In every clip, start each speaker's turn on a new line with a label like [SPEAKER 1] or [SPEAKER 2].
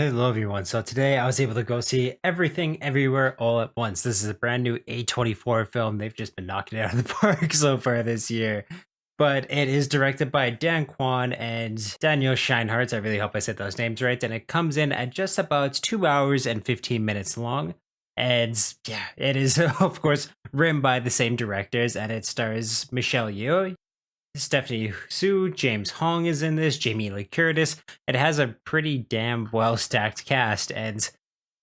[SPEAKER 1] Hello, everyone. So today I was able to go see Everything Everywhere All at Once. This is a brand new A24 film. They've just been knocking it out of the park so far this year. But it is directed by Dan Kwan and Daniel Scheinhardt. I really hope I said those names right. And it comes in at just about 2 hours and 15 minutes long. And yeah, it is, of course, written by the same directors, and it stars Michelle Yeoh, Stephanie Su, James Hong is in this, Jamie Lee Curtis. It has a pretty damn well stacked cast, and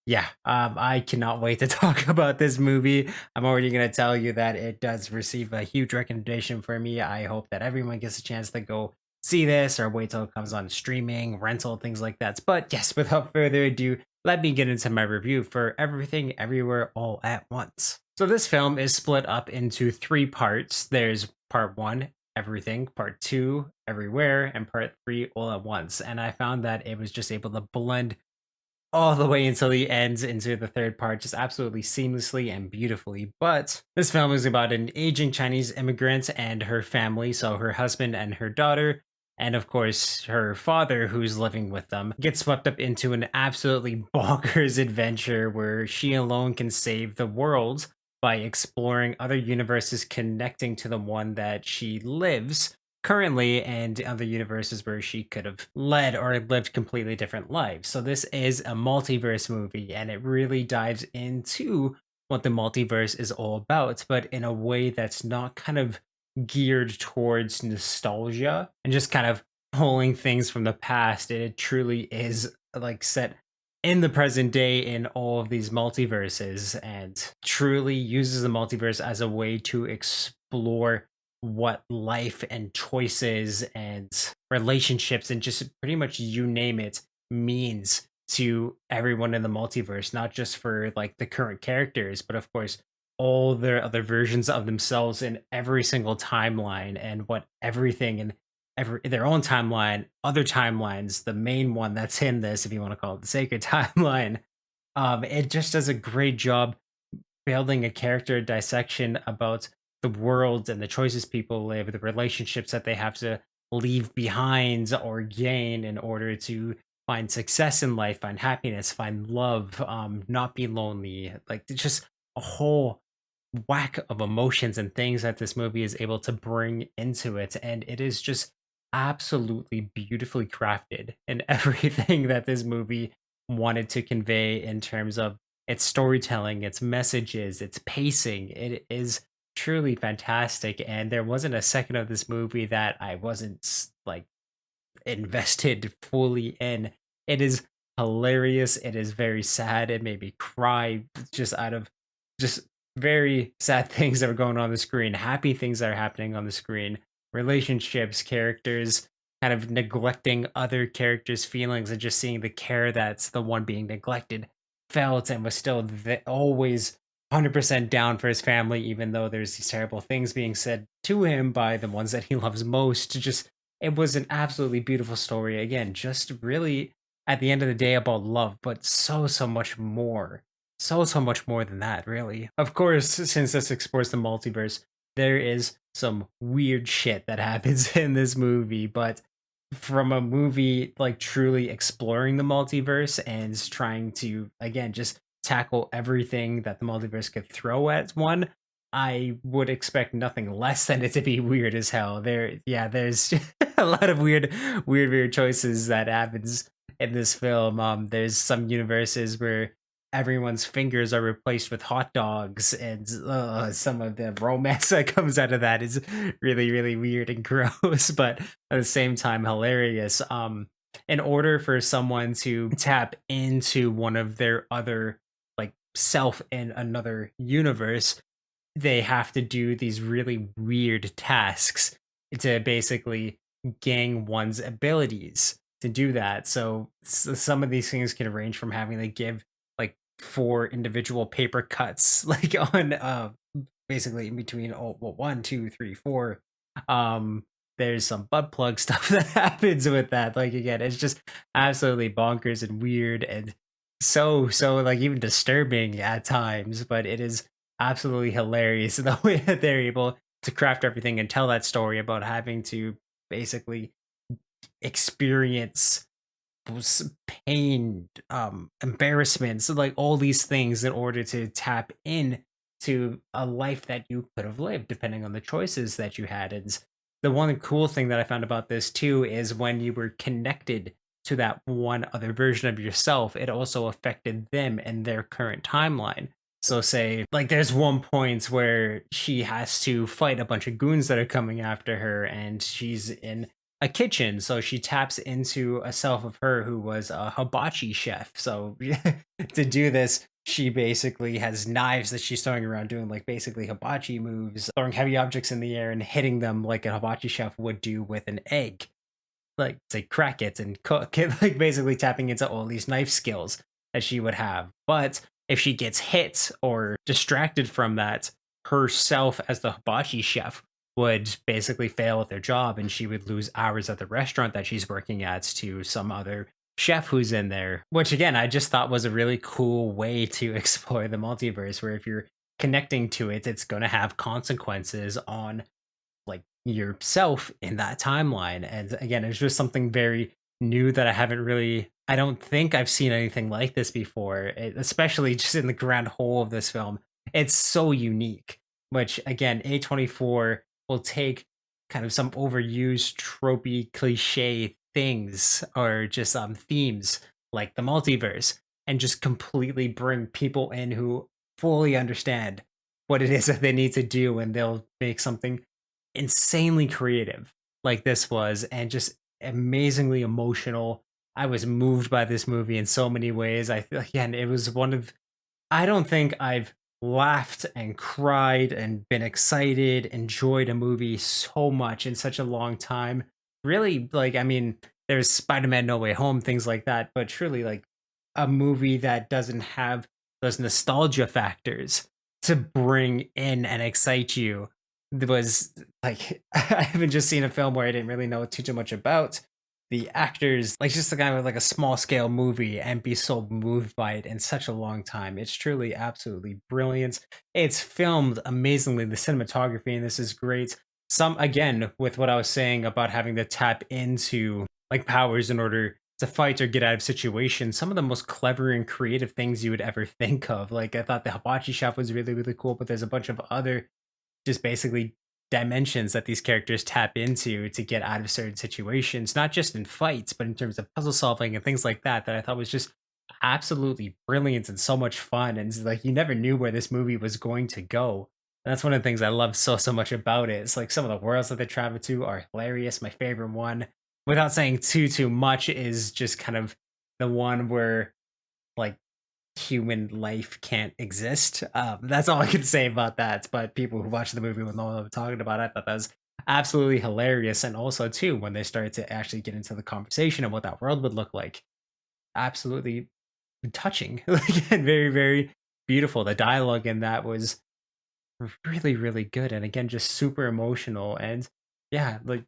[SPEAKER 1] yeah, I cannot wait to talk about this movie. I'm already going to tell you that it does receive a huge recommendation for me. I hope that everyone gets a chance to go see this or wait till it comes on streaming, rental, things like that. But yes, without further ado, let me get into my review for Everything Everywhere All at Once. So this film is split up into three parts. There's part one, Everything, part two, Everywhere, and part three, All at Once. And I found that it was just able to blend all the way until the ends into the third part, just absolutely seamlessly and beautifully. But this film is about an aging Chinese immigrant and her family, so her husband and her daughter, and of course her father who's living with them, get swept up into an absolutely bonkers adventure where she alone can save the world by exploring other universes connecting to the one that she lives currently, and other universes where she could have led or lived completely different lives. So this is a multiverse movie, and it really dives into what the multiverse is all about, but in a way that's not kind of geared towards nostalgia and just kind of pulling things from the past. It truly is like set in the present day in all of these multiverses, and truly uses the multiverse as a way to explore what life and choices and relationships and just pretty much you name it means to everyone in the multiverse, not just for like the current characters, but of course all their other versions of themselves in every single timeline, and what everything in every their own timeline, other timelines, the main one that's in this, if you want to call it the sacred timeline. It just does a great job building a character dissection about the world and the choices people live, the relationships that they have to leave behind or gain in order to find success in life, find happiness, find love, not be lonely. Like it's just a whole whack of emotions and things that this movie is able to bring into it. And it is just absolutely beautifully crafted in everything that this movie wanted to convey in terms of its storytelling, its messages, its pacing. It is truly fantastic. And there wasn't a second of this movie that I wasn't like invested fully in. It is hilarious. It is very sad. It made me cry just out of just very sad things that are going on the screen, happy things that are happening on the screen, relationships, characters kind of neglecting other characters' feelings, and just seeing the care that's the one being neglected felt, and was still always 100% down for his family, even though there's these terrible things being said to him by the ones that he loves most. Just it was an absolutely beautiful story. Again, just really at the end of the day about love, but so much more. So much more than that, really. Of course, since this explores the multiverse, there is some weird shit that happens in this movie, but from a movie like truly exploring the multiverse and trying to again just tackle everything that the multiverse could throw at one, I would expect nothing less than it to be weird as hell. There's a lot of weird choices that happens in this film. There's some universes where everyone's fingers are replaced with hot dogs, and some of the romance that comes out of that is really weird and gross, but at the same time hilarious. In order for someone to tap into one of their other like self in another universe, they have to do these really weird tasks to basically gain one's abilities to do that. So some of these things can range from having to give like four individual paper cuts, like on basically in between one, two, three, four. Um, there's some butt plug stuff that happens with that. Like again, it's just absolutely bonkers and weird and so like even disturbing at times, but it is absolutely hilarious in the way that they're able to craft everything and tell that story about having to basically experience pain, embarrassment, so like all these things in order to tap in to a life that you could have lived depending on the choices that you had. And the one cool thing that I found about this too is when you were connected to that one other version of yourself, it also affected them and their current timeline. So say like there's one point where she has to fight a bunch of goons that are coming after her and she's in a kitchen. So she taps into a self of her who was a hibachi chef. So to do this, she basically has knives that she's throwing around doing like basically hibachi moves, throwing heavy objects in the air and hitting them like a hibachi chef would do with an egg, like say crack it and cook it, like basically tapping into all these knife skills that she would have. But if she gets hit or distracted from that, herself as the hibachi chef would basically fail at their job and she would lose hours at the restaurant that she's working at to some other chef who's in there. Which again, I just thought was a really cool way to explore the multiverse, where if you're connecting to it, it's going to have consequences on like yourself in that timeline. And again, it's just something very new that I don't think I've seen anything like this before, especially just in the grand whole of this film. It's so unique, which again, A24 will take kind of some overused tropey cliche things or just themes like the multiverse and just completely bring people in who fully understand what it is that they need to do, and they'll make something insanely creative like this was, and just amazingly emotional. I was moved by this movie in so many ways. I again, it was one of, I don't think I've laughed and cried and been excited, enjoyed a movie so much in such a long time. Really, like I mean, there's Spider-Man No Way Home, things like that, but truly like a movie that doesn't have those nostalgia factors to bring in and excite you was like I haven't just seen a film where I didn't really know too much about the actors, like just the kind of like a small scale movie and be so moved by it in such a long time. It's truly absolutely brilliant. It's filmed amazingly. The cinematography in this is great. Some again with what I was saying about having to tap into like powers in order to fight or get out of situations. Some of the most clever and creative things you would ever think of. Like I thought the hibachi chef was really really cool, but there's a bunch of other just basically dimensions that these characters tap into to get out of certain situations, not just in fights, but in terms of puzzle solving and things like that, that I thought was just absolutely brilliant and so much fun. And like you never knew where this movie was going to go. And that's one of the things I love so much about it. It's like some of the worlds that they travel to are hilarious. My favorite one, without saying too much, is just kind of the one where like human life can't exist. That's all I can say about that. But people who watch the movie will know what I'm talking about. I thought that was absolutely hilarious. And also, too, when they started to actually get into the conversation of what that world would look like, absolutely touching. Like, and very, very beautiful. The dialogue in that was really, really good. And again, just super emotional. And yeah, like,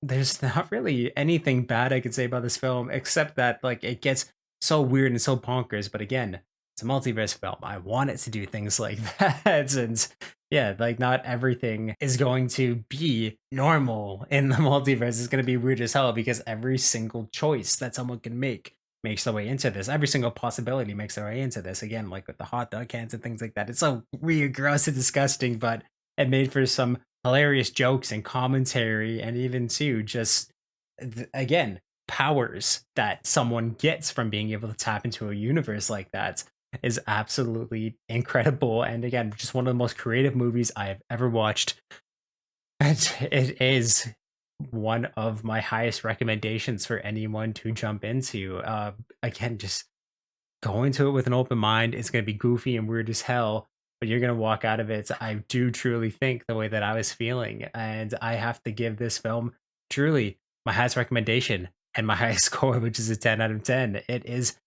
[SPEAKER 1] there's not really anything bad I could say about this film except that like it gets so weird and so bonkers. But again, it's a multiverse film. I want it to do things like that. And yeah, like not everything is going to be normal in the multiverse. It's going to be weird as hell because every single choice that someone can make makes their way into this. Every single possibility makes their way into this. Again, like with the hot dog cans and things like that. It's so weird, gross, and disgusting, but it made for some hilarious jokes and commentary, and even too just again powers that someone gets from being able to tap into a universe like that is absolutely incredible. And again, just one of the most creative movies I have ever watched. And it is one of my highest recommendations for anyone to jump into. Again, just go into it with an open mind. It's going to be goofy and weird as hell, but you're going to walk out of it, I do truly think, the way that I was feeling. And I have to give this film truly my highest recommendation and my highest score, which is a 10 out of 10. It is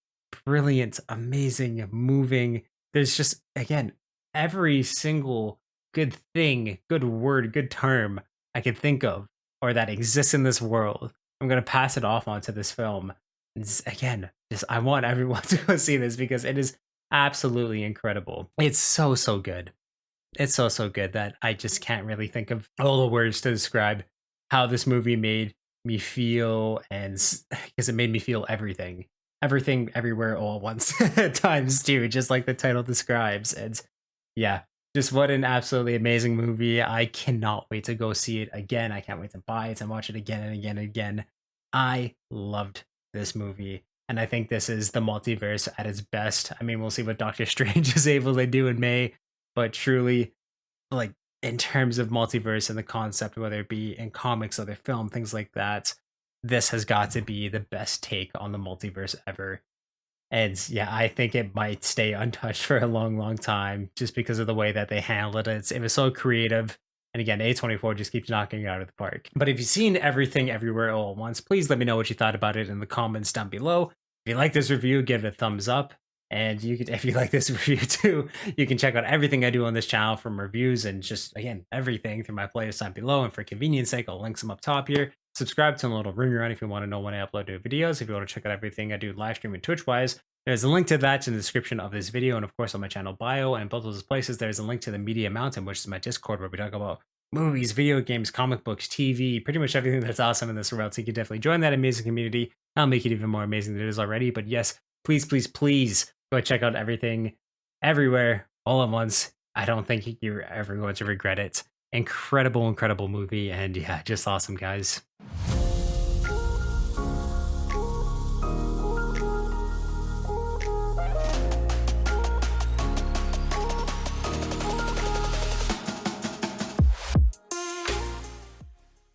[SPEAKER 1] brilliant, amazing, moving. There's just, again, every single good thing, good word, good term I could think of or that exists in this world. I'm going to pass it off onto this film. Again, just I want everyone to go see this because it is absolutely incredible. It's so good. It's so good that I just can't really think of all the words to describe how this movie made me feel, and because it made me feel everything, everything, everywhere, all at once, times two, just like the title describes. And yeah, just what an absolutely amazing movie. I cannot wait to go see it again. I can't wait to buy it and watch it again and again and again. I loved this movie. And I think this is the multiverse at its best. I mean, we'll see what Doctor Strange is able to do in May, but truly, like, in terms of multiverse and the concept, whether it be in comics, other film, things like that, this has got to be the best take on the multiverse ever. And yeah, I think it might stay untouched for a long, long time just because of the way that they handled it. It was so creative. And again, A24 just keeps knocking it out of the park. But if you've seen everything everywhere all at once, please let me know what you thought about it in the comments down below. If you like this review, give it a thumbs up. And you could, if you like this review too, you can check out everything I do on this channel, from reviews and just, again, everything through my playlist down below. And for convenience sake, I'll link them up top here. Subscribe to the little ringer on if you want to know when I upload new videos. If you want to check out everything I do live stream and Twitch wise, there's a link to that in the description of this video, and of course on my channel bio. And both of those places, there's a link to the Media Mountain, which is my Discord, where we talk about movies, video games, comic books, TV, pretty much everything that's awesome in this world. So you can definitely join that amazing community. I'll make it even more amazing than it is already. But yes, please, please, please go check out everything, everywhere, all at once. I don't think you're ever going to regret it. Incredible, incredible movie. And yeah, just awesome, guys.